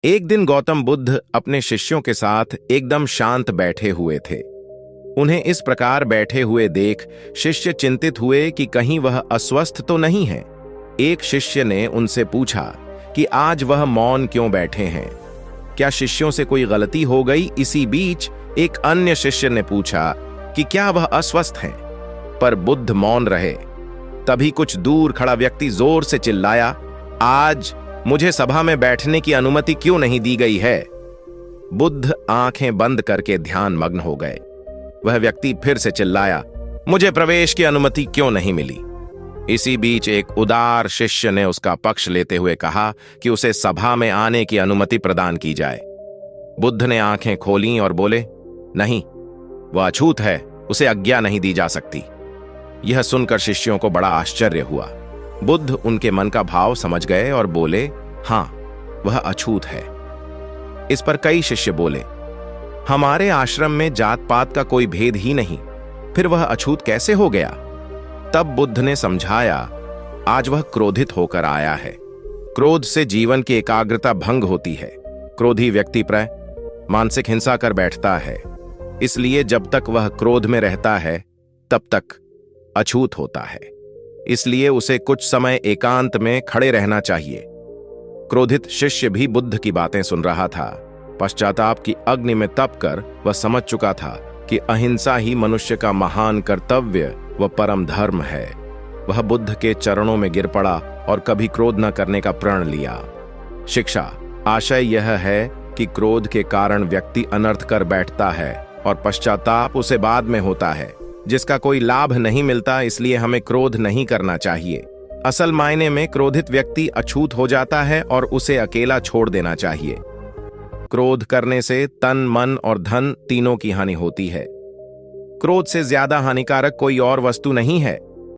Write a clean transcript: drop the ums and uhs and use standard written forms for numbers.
एक दिन गौतम बुद्ध अपने शिष्यों के साथ एकदम शांत बैठे हुए थे। उन्हें इस प्रकार बैठे हुए देख शिष्य चिंतित हुए कि कहीं वह अस्वस्थ तो नहीं है। एक शिष्य ने उनसे पूछा कि आज वह मौन क्यों बैठे हैं, क्या शिष्यों से कोई गलती हो गई। इसी बीच एक अन्य शिष्य ने पूछा कि क्या वह अस्वस्थ हैं, पर बुद्ध मौन रहे। तभी कुछ दूर खड़ा व्यक्ति जोर से चिल्लाया, आज मुझे सभा में बैठने की अनुमति क्यों नहीं दी गई है। बुद्ध आंखें बंद करके ध्यान मग्न हो गए। वह व्यक्ति फिर से चिल्लाया, मुझे प्रवेश की अनुमति क्यों नहीं मिली। इसी बीच एक उदार शिष्य ने उसका पक्ष लेते हुए कहा कि उसे सभा में आने की अनुमति प्रदान की जाए। बुद्ध ने आंखें खोलीं और बोले, नहीं, वह अछूत है, उसे आज्ञा नहीं दी जा सकती। यह सुनकर शिष्यों को बड़ा आश्चर्य हुआ। बुद्ध उनके मन का भाव समझ गए और बोले, हां, वह अछूत है। इस पर कई शिष्य बोले, हमारे आश्रम में जात पात का कोई भेद ही नहीं, फिर वह अछूत कैसे हो गया। तब बुद्ध ने समझाया, आज वह क्रोधित होकर आया है। क्रोध से जीवन की एकाग्रता भंग होती है। क्रोधी व्यक्ति प्राय मानसिक हिंसा कर बैठता है। इसलिए जब तक वह क्रोध में रहता है तब तक अछूत होता है। इसलिए उसे कुछ समय एकांत में खड़े रहना चाहिए। क्रोधित शिष्य भी बुद्ध की बातें सुन रहा था। पश्चाताप की अग्नि में तपकर वह समझ चुका था कि अहिंसा ही मनुष्य का महान कर्तव्य व परम धर्म है। वह बुद्ध के चरणों में गिर पड़ा और कभी क्रोध न करने का प्रण लिया। शिक्षा आशय यह है कि क्रोध के कारण व्यक्ति अनर्थ कर बैठता है और पश्चाताप उसे बाद में होता है, जिसका कोई लाभ नहीं मिलता। इसलिए हमें क्रोध नहीं करना चाहिए। असल मायने में क्रोधित व्यक्ति अछूत हो जाता है और उसे अकेला छोड़ देना चाहिए। क्रोध करने से तन, मन और धन तीनों की हानि होती है। क्रोध से ज्यादा हानिकारक कोई और वस्तु नहीं है।